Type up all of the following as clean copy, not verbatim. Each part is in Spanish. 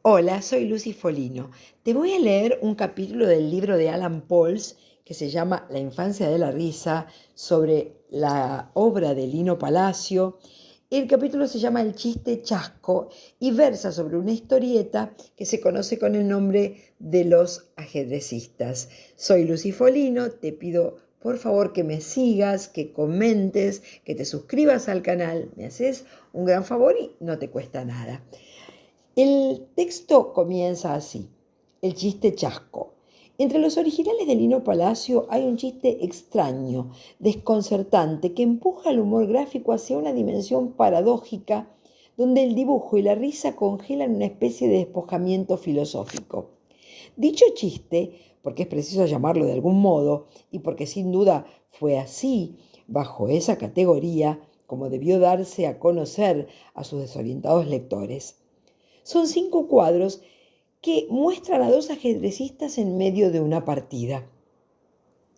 Hola, soy Lucy Folino. Te voy a leer un capítulo del libro de Alan Pauls que se llama La infancia de la risa, sobre la obra de Lino Palacio. El capítulo se llama El chiste chasco y versa sobre una historieta que se conoce con el nombre de Los ajedrecistas. Soy Lucy Folino, te pido por favor que me sigas, que comentes, que te suscribas al canal. Me haces un gran favor y no te cuesta nada. El texto comienza así: el chiste chasco. Entre los originales de Lino Palacio hay un chiste extraño, desconcertante, que empuja el humor gráfico hacia una dimensión paradójica, donde el dibujo y la risa congelan una especie de despojamiento filosófico. Dicho chiste, porque es preciso llamarlo de algún modo, y porque sin duda fue así, bajo esa categoría, como debió darse a conocer a sus desorientados lectores. Son 5 cuadros que muestran a dos ajedrecistas en medio de una partida.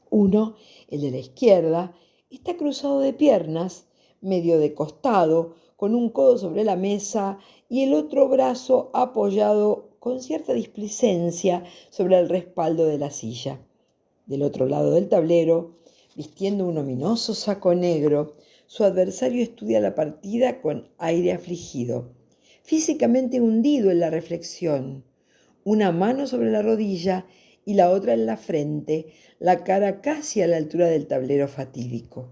Uno, el de la izquierda, está cruzado de piernas, medio de costado, con un codo sobre la mesa y el otro brazo apoyado con cierta displicencia sobre el respaldo de la silla. Del otro lado del tablero, vistiendo un ominoso saco negro, su adversario estudia la partida con aire afligido, físicamente hundido en la reflexión, una mano sobre la rodilla y la otra en la frente, la cara casi a la altura del tablero fatídico.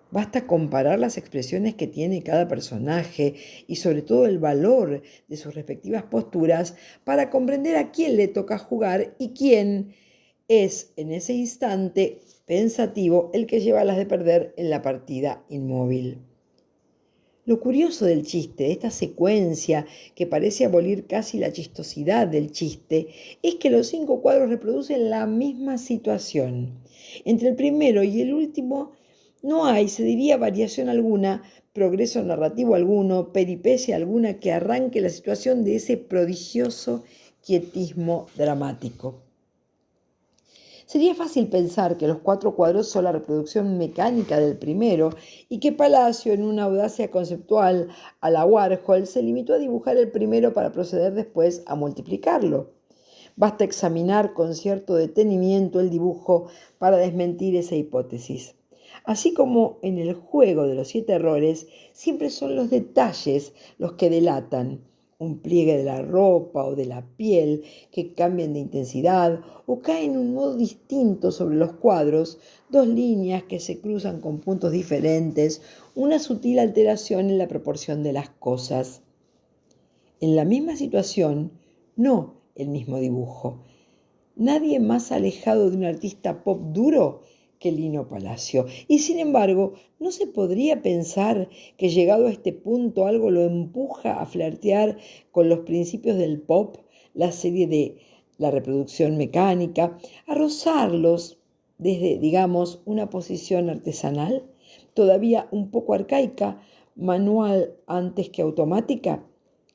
Basta comparar las expresiones que tiene cada personaje y sobre todo el valor de sus respectivas posturas para comprender a quién le toca jugar y quién es en ese instante pensativo el que lleva las de perder en la partida inmóvil. Lo curioso del chiste, de esta secuencia que parece abolir casi la chistosidad del chiste, es que los 5 cuadros reproducen la misma situación. Entre el primero y el último no hay, se diría, variación alguna, progreso narrativo alguno, peripecia alguna que arranque la situación de ese prodigioso quietismo dramático. Sería fácil pensar que los 4 cuadros son la reproducción mecánica del primero y que Palacio, en una audacia conceptual a la Warhol, se limitó a dibujar el primero para proceder después a multiplicarlo. Basta examinar con cierto detenimiento el dibujo para desmentir esa hipótesis. Así como en el juego de los 7 errores, siempre son los detalles los que delatan. Un pliegue de la ropa o de la piel que cambian de intensidad o caen de un modo distinto sobre los cuadros, 2 líneas que se cruzan con puntos diferentes, una sutil alteración en la proporción de las cosas. En la misma situación, no el mismo dibujo. Nadie más alejado de un artista pop duro que Lino Palacio. Y sin embargo, ¿no se podría pensar que llegado a este punto algo lo empuja a flirtear con los principios del pop, la serie de la reproducción mecánica, a rozarlos desde, digamos, una posición artesanal, todavía un poco arcaica, manual antes que automática?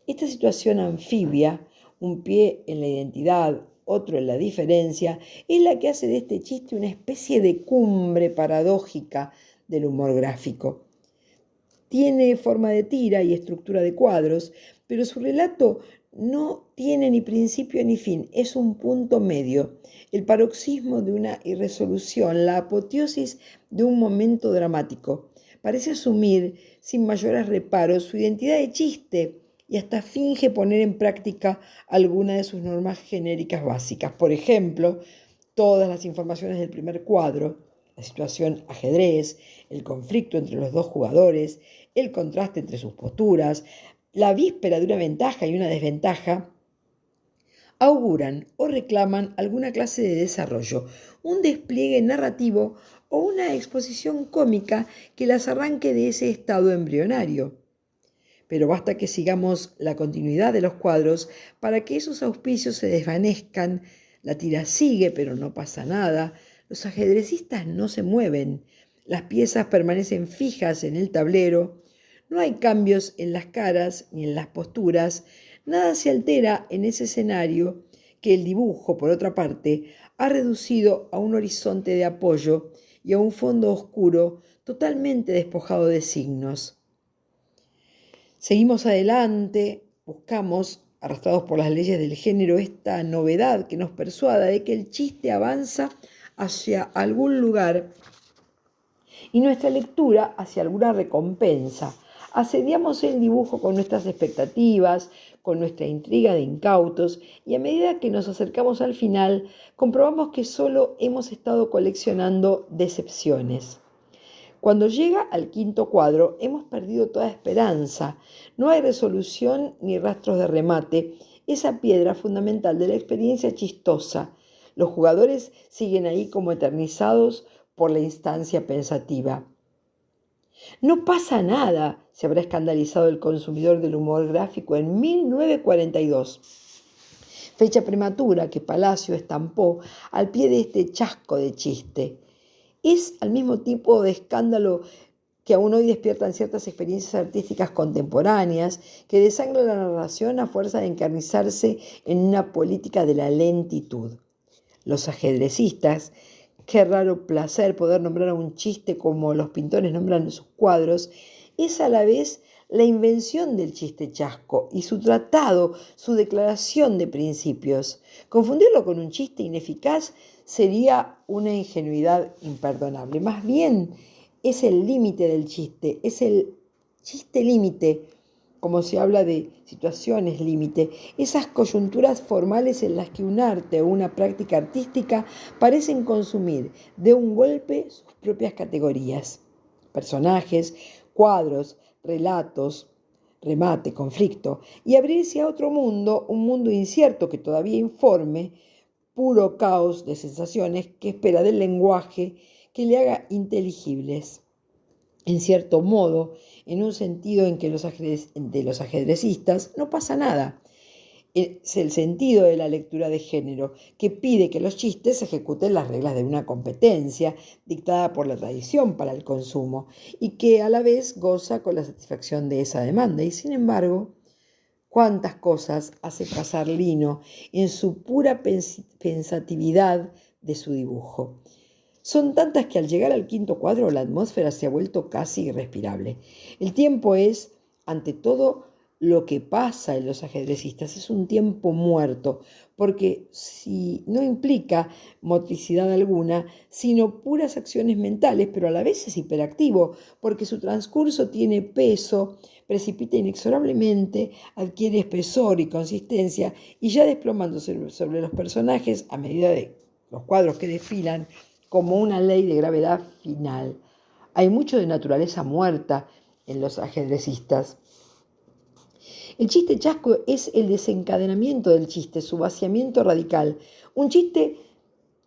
Esta situación anfibia, un pie en la identidad, otro en la diferencia, es la que hace de este chiste una especie de cumbre paradójica del humor gráfico. Tiene forma de tira y estructura de cuadros, pero su relato no tiene ni principio ni fin, es un punto medio, el paroxismo de una irresolución, la apoteosis de un momento dramático. Parece asumir, sin mayores reparos, su identidad de chiste y hasta finge poner en práctica alguna de sus normas genéricas básicas. Por ejemplo, todas las informaciones del primer cuadro, la situación ajedrez, el conflicto entre los dos jugadores, el contraste entre sus posturas, la víspera de una ventaja y una desventaja, auguran o reclaman alguna clase de desarrollo, un despliegue narrativo o una exposición cómica que las arranque de ese estado embrionario. Pero basta que sigamos la continuidad de los cuadros para que esos auspicios se desvanezcan. La tira sigue, pero no pasa nada. Los ajedrecistas no se mueven. Las piezas permanecen fijas en el tablero. No hay cambios en las caras ni en las posturas. Nada se altera en ese escenario que el dibujo, por otra parte, ha reducido a un horizonte de apoyo y a un fondo oscuro totalmente despojado de signos. Seguimos adelante, buscamos arrastrados por las leyes del género, esta novedad que nos persuada de que el chiste avanza hacia algún lugar y nuestra lectura hacia alguna recompensa. Asediamos el dibujo con nuestras expectativas, con nuestra intriga de incautos, y a medida que nos acercamos al final, comprobamos que solo hemos estado coleccionando decepciones. Cuando llega al quinto cuadro, hemos perdido toda esperanza. No hay resolución ni rastros de remate, esa piedra fundamental de la experiencia chistosa. Los jugadores siguen ahí como eternizados por la instancia pensativa. No pasa nada, se habrá escandalizado el consumidor del humor gráfico en 1942, fecha prematura que Palacio estampó al pie de este chasco de chiste. Es al mismo tipo de escándalo que aún hoy despiertan ciertas experiencias artísticas contemporáneas que desangran la narración a fuerza de encarnizarse en una política de la lentitud. Los ajedrecistas, qué raro placer poder nombrar a un chiste como los pintores nombran sus cuadros, es a la vez la invención del chiste chasco y su tratado, su declaración de principios. Confundirlo con un chiste ineficaz sería una ingenuidad imperdonable. Más bien es el límite del chiste, es el chiste límite, como se habla de situaciones límite, esas coyunturas formales en las que un arte o una práctica artística parecen consumir de un golpe sus propias categorías, personajes, cuadros, relatos, remate, conflicto, y abrirse a otro mundo, un mundo incierto que todavía informe, puro caos de sensaciones que espera del lenguaje que le haga inteligibles. En cierto modo, en un sentido en que de los ajedrecistas no pasa nada. Es el sentido de la lectura de género, que pide que los chistes ejecuten las reglas de una competencia dictada por la tradición para el consumo y que a la vez goza con la satisfacción de esa demanda. Y sin embargo, cuántas cosas hace pasar Lino en su pura pensatividad de su dibujo. Son tantas que al llegar al quinto cuadro la atmósfera se ha vuelto casi irrespirable. El tiempo es, ante todo, lo que pasa en los ajedrecistas. Es un tiempo muerto, porque si no implica motricidad alguna, sino puras acciones mentales, pero a la vez es hiperactivo, porque su transcurso tiene peso, precipita inexorablemente, adquiere espesor y consistencia, y ya desplomándose sobre los personajes a medida de los cuadros que desfilan, como una ley de gravedad final. Hay mucho de naturaleza muerta en los ajedrecistas. El chiste chasco es el desencadenamiento del chiste, su vaciamiento radical. Un chiste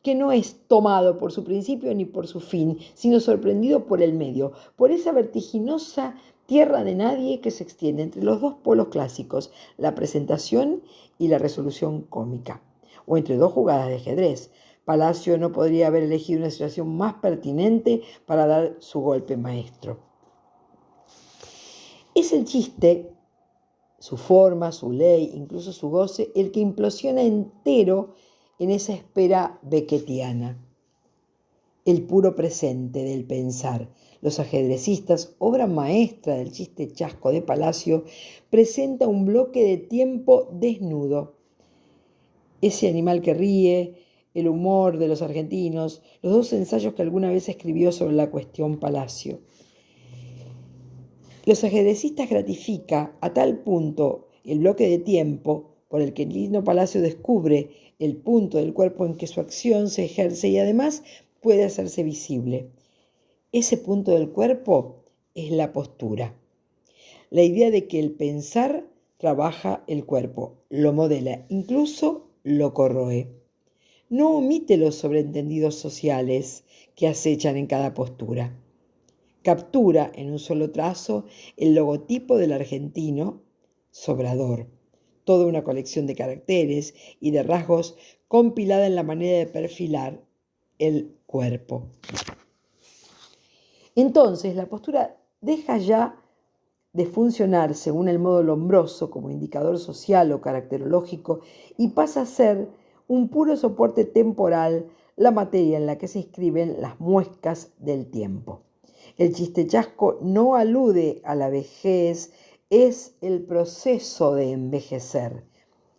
que no es tomado por su principio ni por su fin, sino sorprendido por el medio, por esa vertiginosa tierra de nadie que se extiende entre los dos polos clásicos, la presentación y la resolución cómica, o entre dos jugadas de ajedrez. Palacio no podría haber elegido una situación más pertinente para dar su golpe maestro. Es el chiste, su forma, su ley, incluso su goce, el que implosiona entero en esa espera beckettiana. El puro presente del pensar. Los ajedrecistas, obra maestra del chiste chasco de Palacio, presenta un bloque de tiempo desnudo. Ese animal que ríe, el humor de los argentinos, los dos ensayos que alguna vez escribió sobre la cuestión Palacio. Los ajedrecistas gratifica a tal punto el bloque de tiempo por el que Lino Palacio descubre el punto del cuerpo en que su acción se ejerce y además puede hacerse visible. Ese punto del cuerpo es la postura. La idea de que el pensar trabaja el cuerpo, lo modela, incluso lo corroe. No omite los sobreentendidos sociales que acechan en cada postura. Captura en un solo trazo el logotipo del argentino sobrador, toda una colección de caracteres y de rasgos compilada en la manera de perfilar el cuerpo. Entonces, la postura deja ya de funcionar según el modo lombroso como indicador social o caracterológico y pasa a ser un puro soporte temporal, la materia en la que se inscriben las muescas del tiempo. El chiste chasco no alude a la vejez, es el proceso de envejecer.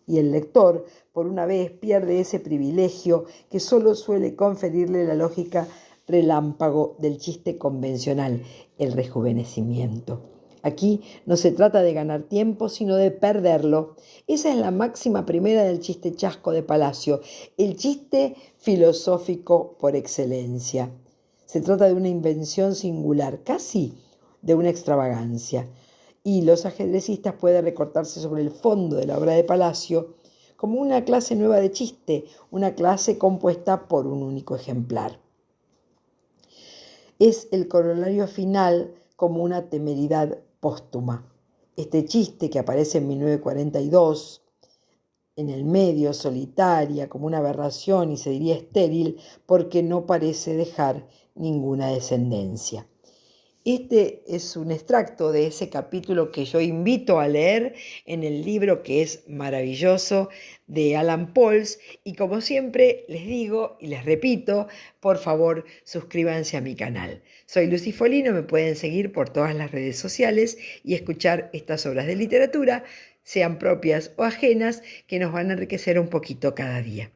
y el lector, por una vez, pierde ese privilegio que solo suele conferirle la lógica relámpago del chiste convencional, el rejuvenecimiento. Aquí no se trata de ganar tiempo, sino de perderlo. Esa es la máxima primera del chiste chasco de Palacio, el chiste filosófico por excelencia. Se trata de una invención singular, casi de una extravagancia. Y los ajedrecistas pueden recortarse sobre el fondo de la obra de Palacio como una clase nueva de chiste, una clase compuesta por un único ejemplar. Es el corolario final como una temeridad póstuma. Este chiste que aparece en 1942, en el medio, solitaria, como una aberración y se diría estéril, porque no parece dejar ninguna descendencia. Este es un extracto de ese capítulo que yo invito a leer en el libro que es maravilloso de Alan Pauls. Y como siempre les digo y les repito, por favor suscríbanse a mi canal. Soy Lucy Folino, me pueden seguir por todas las redes sociales y escuchar estas obras de literatura, sean propias o ajenas, que nos van a enriquecer un poquito cada día.